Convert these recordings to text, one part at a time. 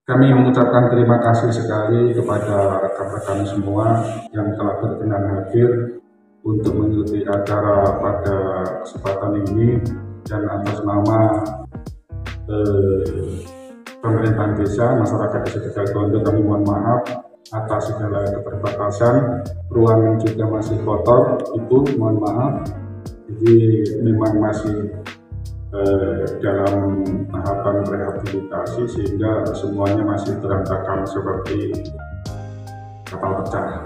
Kami mengucapkan terima kasih sekali kepada rekan-rekan semua yang telah berkenan hadir untuk mengikuti acara pada kesempatan ini, dan atas nama pemerintahan desa, masyarakat desa Tegal Gondo, kami mohon maaf atas segala keterbatasan. Ruangan juga masih kotor, itu mohon maaf. Jadi memang masih dalam tahapan rehabilitasi sehingga semuanya masih berantakan seperti kapal pecah.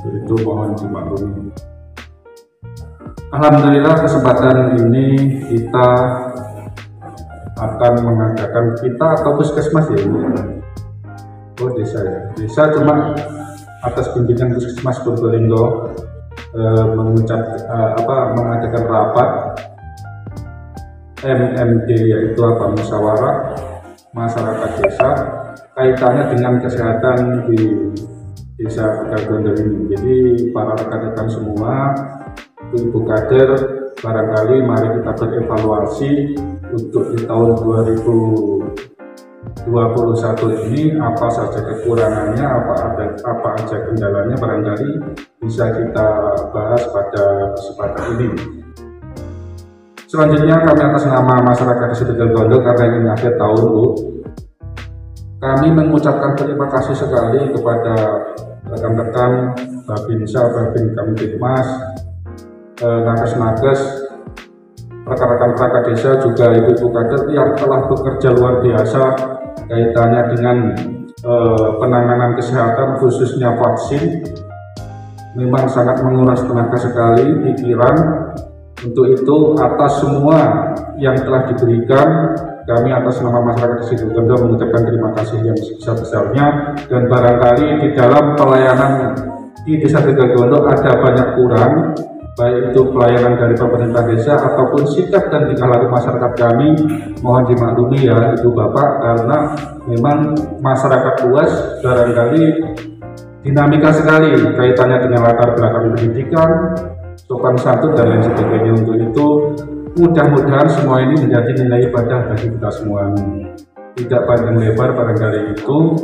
Itu mohon dimaklumi. Alhamdulillah kesempatan ini kita akan mengadakan, kita atau puskesmas ya ini. Oh desa ya. Desa cuma atas bimbingan Puskesmas Purbalingga mengadakan rapat MMD, yaitu musyawarah masyarakat desa kaitannya dengan kesehatan di desa Tegal Gondo ini. Jadi para rekan-rekan semua, Ibu Kader, barangkali mari kita berevaluasi untuk di tahun 2021 ini apa saja kekurangannya, apa aja kendalanya, barangkali bisa kita bahas pada kesempatan ini. Selanjutnya kami atas nama masyarakat Desa Tegal Gondo, karena ini akhir tahun Bu, kami mengucapkan terima kasih sekali kepada rekan-rekan Babinsa, Babin Kamtibmas, nakes-nakes, rekan-rekan perangkat desa, juga ibu-ibu kader yang telah bekerja luar biasa kaitannya dengan penanganan kesehatan, khususnya vaksin. Memang sangat menguras tenaga sekali, pikiran. Untuk itu, atas semua yang telah diberikan, kami atas nama masyarakat Desa Tegal Gondo mengucapkan terima kasih yang sebesar-besarnya. Dan barangkali di dalam pelayanan di Desa Tegal Gondo ada banyak kurang, baik itu pelayanan dari pemerintah desa ataupun sikap dan tingkah laku masyarakat kami, mohon dimaklumi ya Ibu Bapak, karena memang masyarakat luas barangkali dinamika sekali kaitannya dengan latar belakang pendidikan, sopan santun dan lain sebagainya. Untuk itu mudah-mudahan semua ini menjadi nilai ibadah bagi kita semua. Tidak panjang lebar barangkali itu,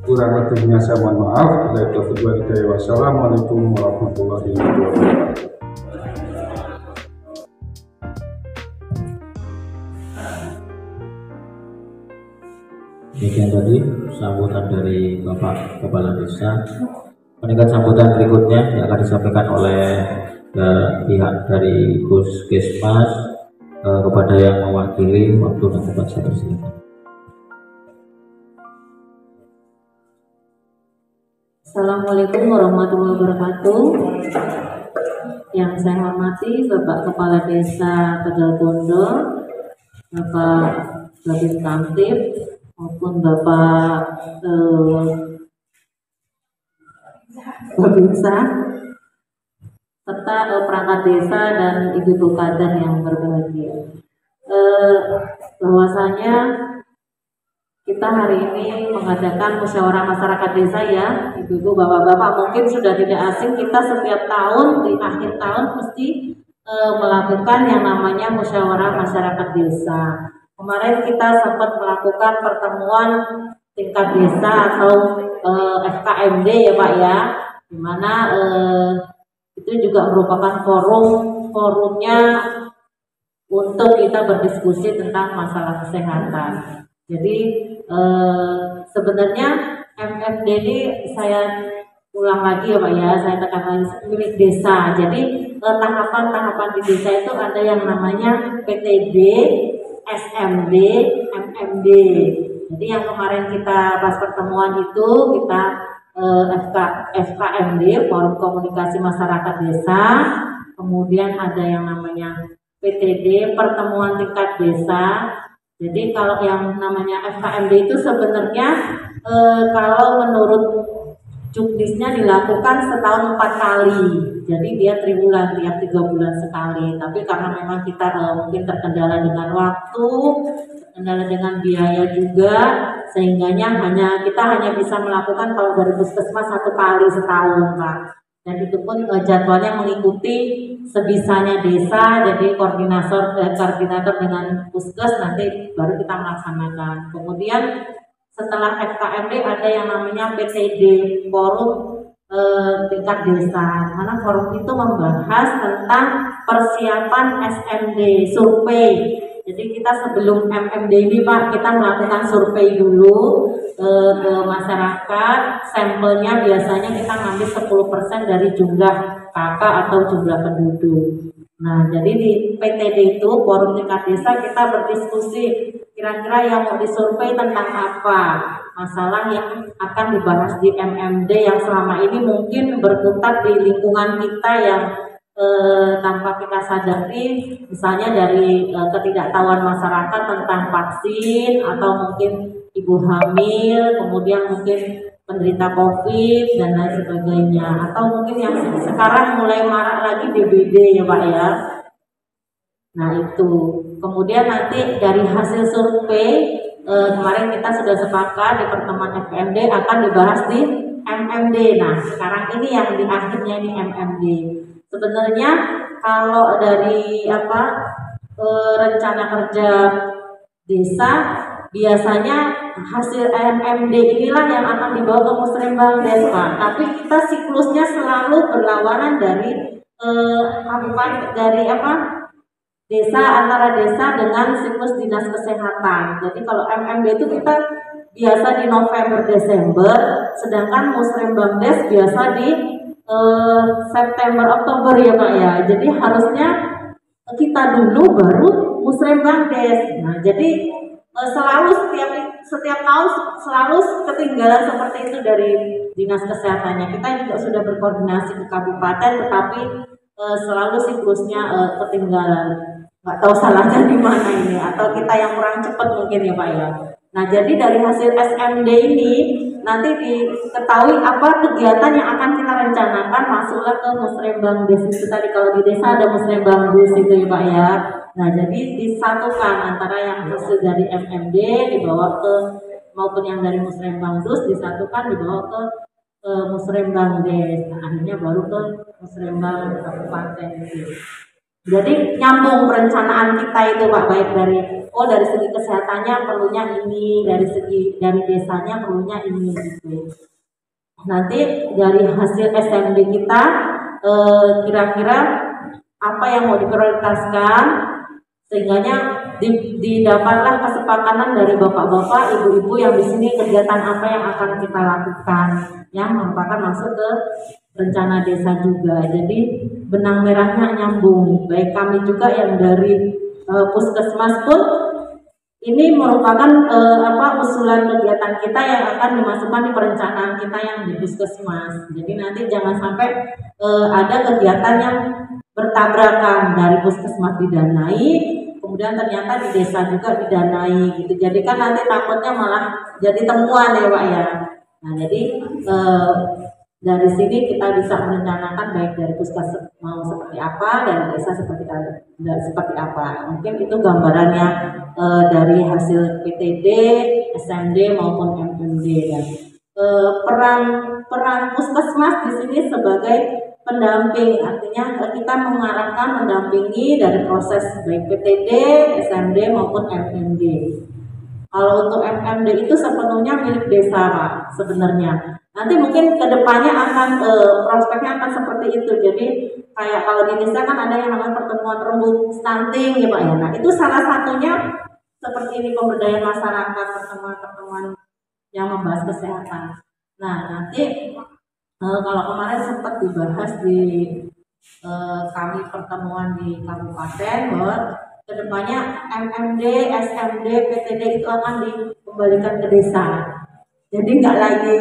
kurang lebihnya saya mohon maaf. Wassalamualaikum warahmatullahi wabarakatuh. Demikian tadi sambutan dari Bapak Kepala Desa. Meningkat sambutan berikutnya yang akan disampaikan oleh pihak dari Puskesmas kepada yang mewakili. Waktu dan tempat saya persilakan. Assalamualaikum warahmatullahi wabarakatuh. Yang saya hormati Bapak Kepala Desa Tegal Gondo, Bapak Babin Kamtib, maupun Bapak Babinsa, serta perangkat desa dan ibu-ibu kader yang berbahagia. Bahwasanya kita hari ini mengadakan musyawarah masyarakat desa ya, ibu-ibu, bapak-bapak, mungkin sudah tidak asing, kita setiap tahun di akhir tahun mesti melakukan yang namanya musyawarah masyarakat desa. Kemarin kita sempat melakukan pertemuan tingkat desa atau FKMD ya Pak ya, dimana itu juga merupakan forumnya untuk kita berdiskusi tentang masalah kesehatan. Jadi sebenarnya MMD ini saya ulang lagi ya Pak ya, saya tekan lagi, milik desa. Jadi tahapan-tahapan di desa itu ada yang namanya PTD, SMD, MMD. Jadi yang kemarin kita pas pertemuan itu kita FKMD, Forum Komunikasi Masyarakat Desa. Kemudian ada yang namanya PTD, Pertemuan Tingkat Desa. Jadi kalau yang namanya FKMD itu sebenarnya kalau menurut juknisnya dilakukan setahun 4 kali. Jadi dia triwulan, tiap 3 bulan sekali. Tapi karena memang kita mungkin terkendala dengan waktu, terkendala dengan biaya juga, sehingganya kita hanya bisa melakukan kalau dari puskesmas 1 kali setahun Pak. Dan itu pun jadwalnya mengikuti sebisanya desa, jadi koordinator dengan puskes nanti baru kita melaksanakan. Kemudian setelah FKMD ada yang namanya PTD, forum tingkat desa. Mana forum itu membahas tentang persiapan SMD, survei. Jadi kita sebelum MMD ini Pak, kita melakukan survei dulu ke masyarakat. Sampelnya biasanya kita ngambil 10% dari jumlah kakak atau jumlah penduduk. Nah, jadi di PTD itu forum tingkat desa kita berdiskusi kira-kira yang mau disurvei tentang apa, masalah yang akan dibahas di MMD yang selama ini mungkin berkutat di lingkungan kita yang tanpa kita sadari, misalnya dari ketidaktahuan masyarakat tentang vaksin atau mungkin ibu hamil, kemudian mungkin penderita COVID dan lain sebagainya, atau mungkin yang sekarang mulai marak lagi DBD ya Pak ya. Nah itu, kemudian nanti dari hasil survei kemarin kita sudah sepakat di pertemuan FKMD akan dibahas di MMD. Nah sekarang ini yang di akhirnya ini MMD. Sebenarnya kalau dari rencana kerja desa biasanya hasil MMD inilah yang akan dibawa ke musrembang desa. Tapi kita siklusnya selalu berlawanan dari desa antara desa dengan siklus dinas kesehatan. Jadi kalau MMD itu kita biasa di November Desember, sedangkan musrembang des biasa di September Oktober ya Pak ya. Jadi harusnya kita dulu baru musrembang des. Nah jadi selalu setiap tahun selalu ketinggalan seperti itu dari dinas kesehatannya. Kita juga sudah berkoordinasi ke kabupaten, tetapi selalu siklusnya ketinggalan. Nggak tahu salahnya di mana ini, atau kita yang kurang cepat mungkin ya Pak ya. Nah jadi dari hasil SMD ini nanti diketahui apa kegiatan yang akan kita rencanakan masuklah ke musrembang des itu tadi. Kalau di desa ada musrembang des itu ya Pak ya. Nah jadi disatukan antara yang hasil dari MMD dibawa ke maupun yang dari musrembang dus disatukan dibawa ke musrembang des. Nah, akhirnya baru ke musrembang kabupaten itu. Jadi nyambung perencanaan kita itu Pak, baik dari segi kesehatannya perlunya ini, dari desanya perlunya ini gitu. Nanti dari hasil SMD kita kira-kira apa yang mau diprioritaskan sehingganya didapatlah kesepakatan dari bapak-bapak, ibu-ibu yang di sini kegiatan apa yang akan kita lakukan yang merupakan masuk ke rencana desa juga. Jadi benang merahnya nyambung. Baik kami juga yang dari puskesmas pun ini merupakan usulan kegiatan kita yang akan dimasukkan di perencanaan kita yang di puskesmas. Jadi nanti jangan sampai ada kegiatan yang bertabrakan, dari puskesmas didanai, kemudian ternyata di desa juga didanai gitu. Jadi kan nanti takutnya malah jadi temuan ya Pak ya. Nah jadi dari sini kita bisa merencanakan baik dari puskesmas mau seperti apa, dari desa seperti apa. Mungkin itu gambarannya dari hasil PTD, SMD maupun MMD. Dan peran puskesmas di sini sebagai pendamping, artinya kita mengarahkan, mendampingi dari proses baik PTD, SMD maupun MMD. Kalau untuk MMD itu sepenuhnya milik desa Pak sebenarnya. Nanti mungkin kedepannya akan prospeknya akan seperti itu. Jadi kayak kalau di desa kan ada yang namanya pertemuan rembuk stunting ya Pak ya. Nah itu salah satunya seperti ini, pemberdayaan masyarakat, pertemuan-pertemuan yang membahas kesehatan. Nah nanti kalau kemarin sempat dibahas di kami pertemuan di kabupaten bahwa kedepannya MMD, SMD, PTD itu akan dikembalikan ke desa. Jadi nggak lagi,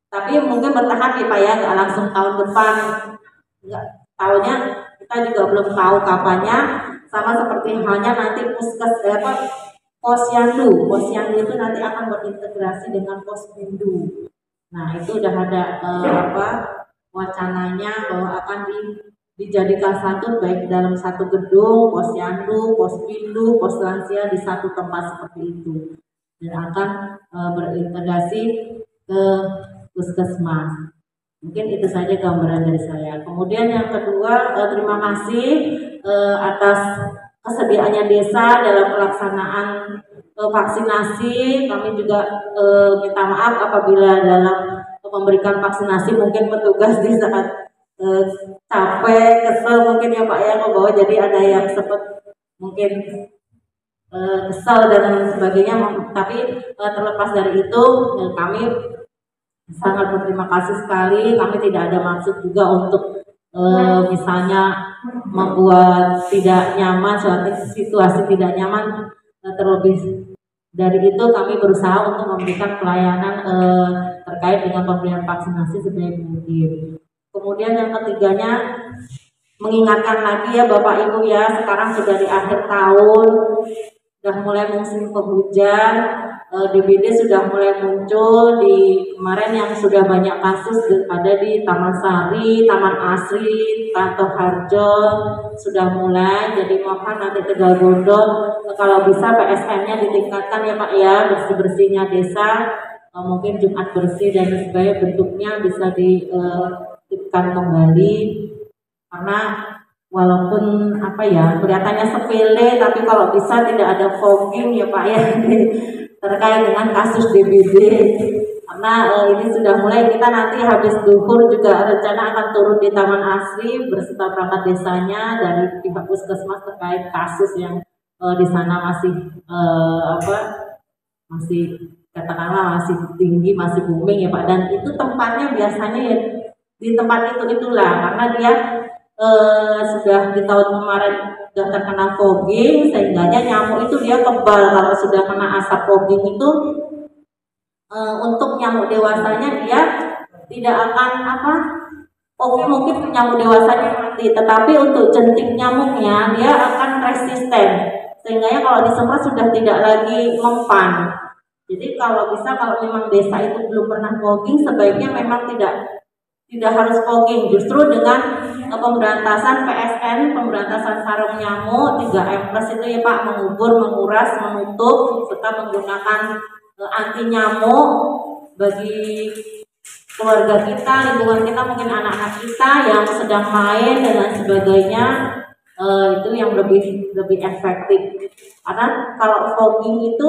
tapi mungkin bertahap ya Pak ya, nggak langsung tahun depan. Nggak, tahunnya kita juga belum tahu kapannya. Sama seperti halnya nanti Posyandu itu nanti akan berintegrasi dengan Posbindu. Nah itu udah ada wacananya bahwa akan dijadikan satu, baik dalam satu gedung, Posyandu, Posbindu, Poslansia di satu tempat seperti itu, dan akan berintegrasi ke puskesmas. Mungkin itu saja gambaran dari saya. Kemudian yang kedua, terima kasih atas kesediaannya desa dalam pelaksanaan vaksinasi. Kami juga minta maaf apabila dalam memberikan vaksinasi mungkin petugas di saat capek, kesel mungkin ya Pak ya membawa, jadi ada yang sempat mungkin kesal dan sebagainya. Tapi terlepas dari itu kami sangat berterima kasih sekali. Kami tidak ada maksud juga untuk misalnya membuat tidak nyaman, suatu situasi tidak nyaman. Terlebih dari itu kami berusaha untuk memberikan pelayanan terkait dengan pemberian vaksinasi sebaik mungkin. Kemudian yang ketiganya, mengingatkan lagi ya Bapak Ibu ya, sekarang sudah di akhir tahun, sudah mulai musim penghujan, DBD sudah mulai muncul. Di kemarin yang sudah banyak kasus ada di Taman Sari, Taman Asri, Kantor Harjo sudah mulai. Jadi mohon nanti Tegal Gondok kalau bisa PSN-nya ditingkatkan ya Pak ya, bersih-bersihnya desa, mungkin Jumat bersih dan sebagainya, bentuknya bisa diaktifkan kembali. Karena walaupun apa ya kelihatannya sepele, tapi kalau bisa tidak ada fogging ya Pak ya terkait dengan kasus DBD. Karena ini sudah mulai, kita nanti habis duhur juga rencana akan turun di Taman Asri berserta perangkat desanya dari pihak puskesmas terkait kasus yang di sana masih katakanlah masih tinggi, masih booming ya Pak. Dan itu tempatnya biasanya ya di tempat itulah, karena dia sudah di tahun kemarin sudah terkena fogging, sehingga nyamuk itu dia kebal. Kalau sudah kena asap fogging itu untuk nyamuk dewasanya dia tidak akan fogging mungkin nyamuk dewasanya mati, tetapi untuk jentik nyamuknya dia akan resisten, sehingga kalau disemprot sudah tidak lagi mempan. Jadi kalau bisa, kalau memang desa itu belum pernah fogging, sebaiknya memang tidak harus fogging. Justru dengan pemberantasan PSN, pemberantasan sarang nyamuk 3M+ itu ya Pak, mengubur, menguras, menutup, serta menggunakan anti nyamuk bagi keluarga kita, lingkungan kita, mungkin anak-anak kita yang sedang main dan lain sebagainya, itu yang lebih efektif. Karena kalau fogging itu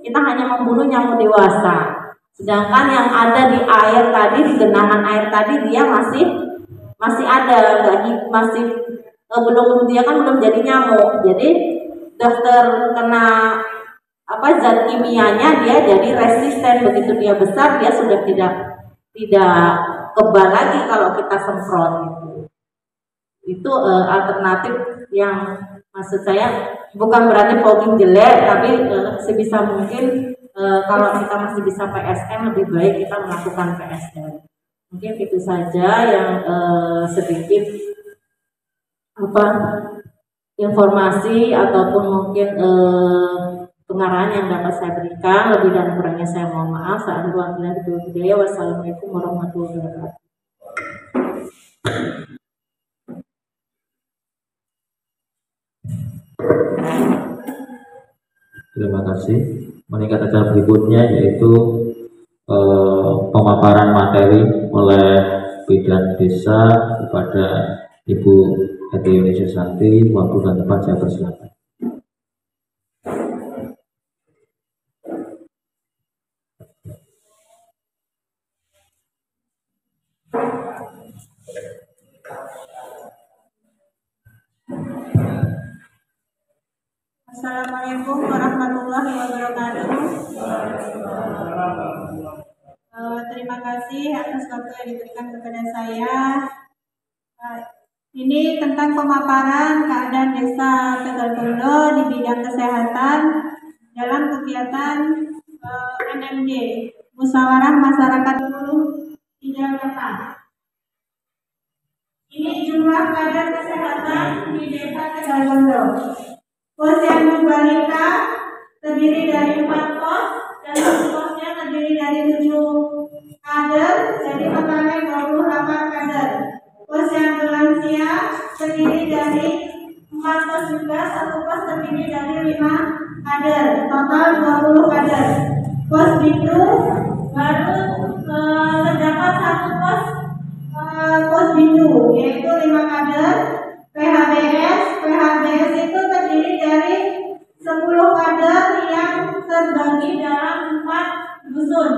kita hanya membunuh nyamuk dewasa, sedangkan yang ada di air tadi, di genangan air tadi, dia masih ada, dia kan belum jadi nyamuk, jadi sudah terkena zat kimianya, dia jadi resisten. Begitu dia besar, dia sudah tidak kebal lagi kalau kita semprot gitu. Itu alternatif yang maksud saya bukan berarti fogging jelek, tapi sebisa mungkin kalau kita masih bisa PSN, lebih baik kita melakukan PSN. Mungkin itu saja yang sedikit informasi ataupun mungkin pengarahan yang dapat saya berikan. Lebih dan kurangnya saya mohon maaf. Wassalamualaikum warahmatullahi wabarakatuh. Terima kasih. Meningkat acara berikutnya yaitu pemaparan materi oleh Bidan Desa kepada Ibu Eti Yunisa Santi. Waktu dan tempat saya persilakan. Assalamualaikum warahmatullahi wabarakatuh. Terima kasih atas waktu yang diberikan kepada saya. Ini tentang pemaparan keadaan desa Tegal Gondo di bidang kesehatan dalam kegiatan MMD Musyawarah Masyarakat Dulu di Jakarta. Ini jumlah kader kesehatan di desa Tegal Gondo. Posyandu balita terdiri dari 4 pos dan posnya terdiri dari 7 kader, jadi totalnya 28 kader. Posyandu lansia terdiri dari 4 pos juga, 1 pos terdiri dari 5 kader, total 20 kader. Pos bidu baru terdapat 1 pos bidu, yaitu 5 kader. PHBS itu terdiri dari 10 kader yang terbagi dalam 4 dusun.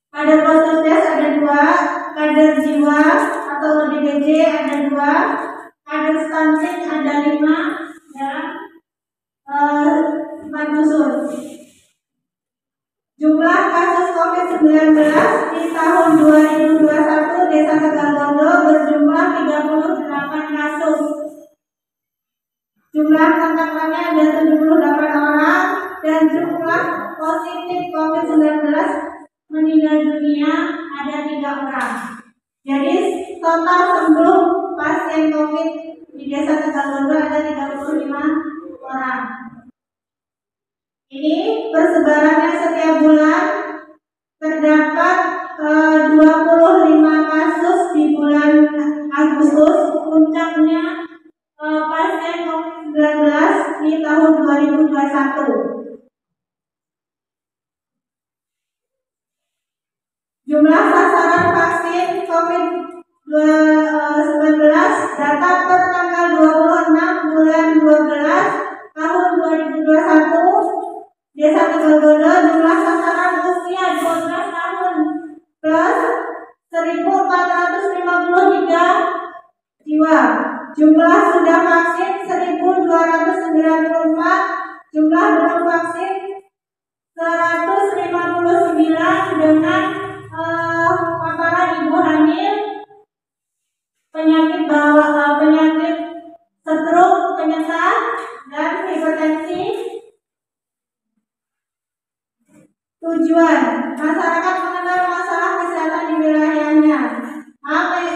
Kader Posdes ada 2, kader jiwa atau ODGJ ada 2, kader stunting ada 5 dalam 4 dusun. Jumlah kasus COVID-19 di tahun 2021 Desa Tegalgondo berjumlah 38 kasus. Jumlah kontak eratnya ada 78 orang dan jumlah positif COVID-19 meninggal dunia ada 3 orang. Jadi total sembuh pasien COVID di Desa Tegalgondo ada 35 orang. Ini persebarannya setiap bulan terdapat 25 kasus di bulan Agustus. Puncaknya pasien COVID-19 di tahun 2021. Jumlah sasaran vaksin COVID-19 data per tanggal 26 bulan 12 tahun 2021 Desa Tegalgondo jumlah sasaran usia 12 tahun plus 1.453 jiwa. Jumlah sudah vaksin 1.294, jumlah belum vaksin 159 dengan paparan ibu hamil, penyakit stroke, penyesal, dan hipertensi. Tujuan masyarakat mengenal masalah kesehatan di wilayahnya.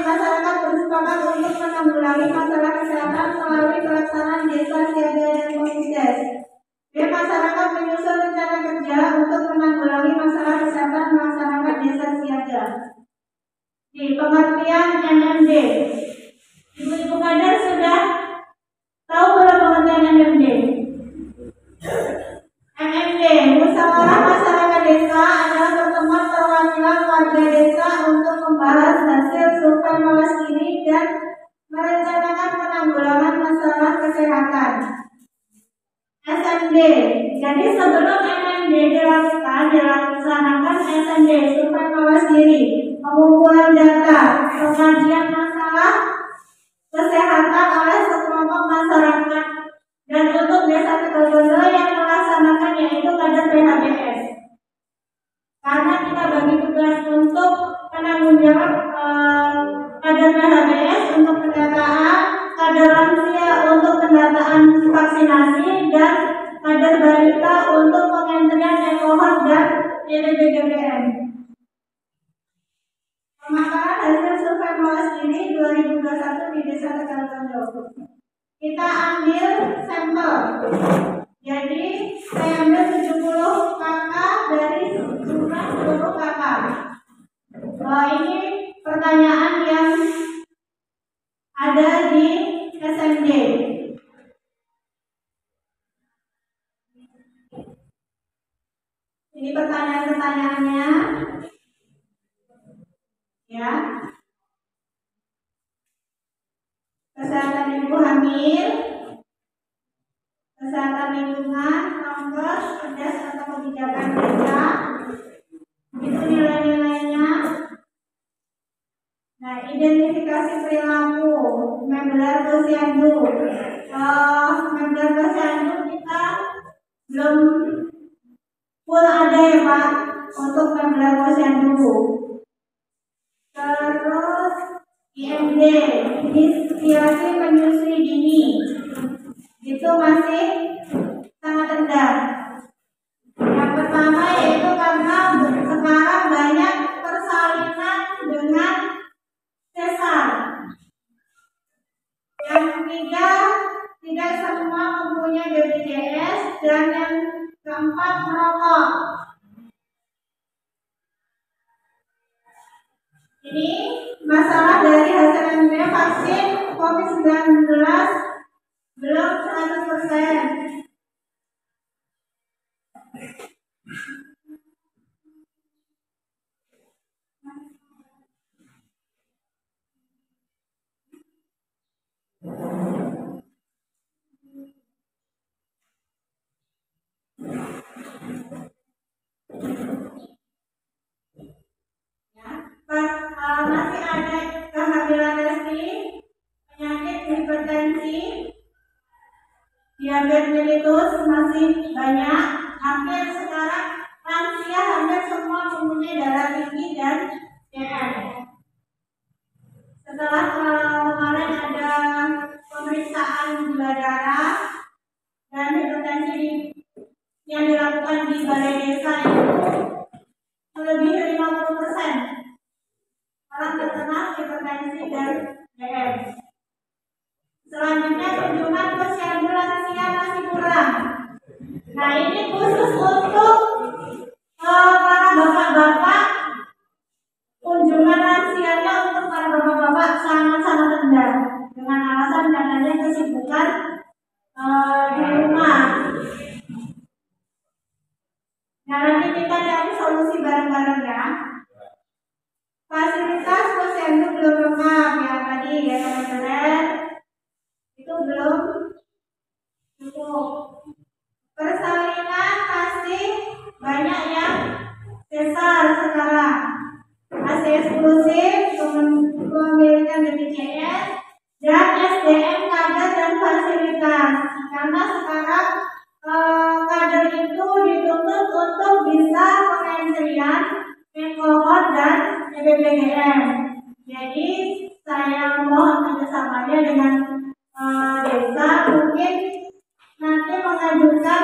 Masyarakat bersepakat untuk menanggulangi masalah kesehatan melalui pelaksanaan desa siaga dan Posdes. Masyarakat menyusun rencana kerja untuk menanggulangi masalah kesehatan masyarakat desa siaga. Di pengertian MMD, ibu-ibu kader sudah tahu belum pengertian MMD? MMD, musyawarah masyarakat desa, adalah pertemuan perwakilan warga desa untuk membahas hasil survei Mawasgiri dan merencanakan penanggulangan masalah kesehatan. SMD, jadi sebelum MMD dilaksanakan SMD, survei Mawasgiri, pengumpulan data, pengajian masalah kesehatan oleh sekelompok masyarakat. Dan untuk Desa Tegalgondo yang melaksanakan yaitu kader PHBS. Karena kita bagi tugas untuk penanggung jawab kader PHBS untuk pendataan, kader lansia untuk pendataan vaksinasi, dan kader balita untuk pengendalian ekohot dan EDBGBM. Pemaparan hasil survei Mawasgiri 2021 di Desa Tegalgondo. Kita ambil sampel. Jadi saya ambil 70 kakak dari jumlah 10 kakak. Ini pertanyaan yang ada di SMD. Ini pertanyaan-pertanyaannya. Ya. Kesehatan ibu hamil, kesehatan lingkungan, prokes, cerdas atau kebijakan desa, itu nilai-nilainya. Nah, identifikasi perilaku, Memblar Posyandu. Memblar Posyandu kita belum full ada ya Pak untuk Memblar Posyandu. Terus IMD, inisiasi menyusui dini, itu masih sangat rendah. Yang pertama yaitu karena sekarang banyak persalinan dengan sesar. Yang ketiga, tidak semua mempunyai BPJS, dan yang keempat merokok. Ini masalah dari hasil MMD vaksin COVID-19 belum 100%. Setelah kemarin ada pemeriksaan gula darah dan hipertensi yang dilakukan di balai desa itu melebihi 50% orang terkena hipertensi dan DM. Selanjutnya kunjungan posyandu lansia masih kurang. Nah, ini khusus untuk para bapak-bapak. Kunjungan lansianya untuk para bapak-bapak sangat-sangat rendah dengan alasan katanya kesibukan di rumah. Nah, nanti kita cari solusi bareng-bareng ya. Fasilitas posyandu belum lengkap ya tadi ya teman-teman. Itu belum cukup. Persalinan masih banyak yang sesar sekarang. Masih eksklusif kepemilikan BPJS dan SDM kader dan fasilitas. Karena sekarang kader itu dituntut untuk bisa pengentrian, menkohort dan BPJS. Jadi saya mohon kerjasamanya dengan desa mungkin nanti mengajukan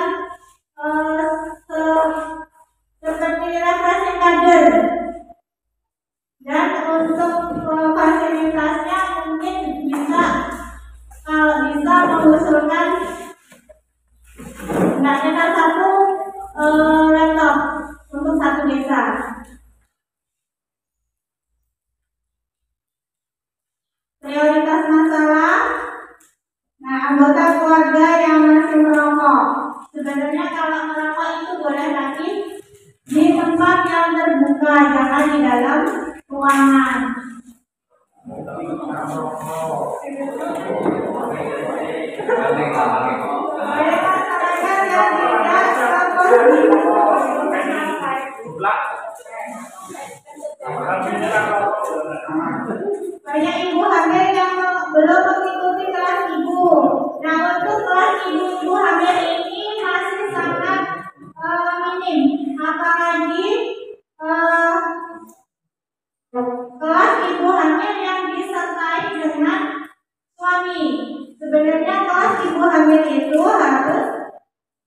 seperti refreshing kader dan untuk fasilitasnya mungkin bisa kalau bisa mengusulkan hendaknya satu laptop untuk satu desa. Prioritas masalah. Nah, anggota keluarga yang masih merokok. Sebenarnya kalau merokok itu boleh tapi di tempat yang terbuka, jangan di dalam ruangan. Banyak ibu hamil yang belum mengikuti kelas ibu. Nah, untuk kelas ibu hamil ini masih sangat minim, apalagi kelas ibu hamil yang disertai dengan suami. Sebenarnya kelas ibu hamil itu harus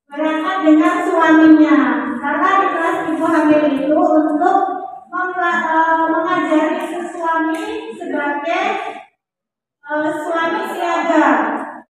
berangkat dengan suaminya, karena di kelas ibu hamil itu untuk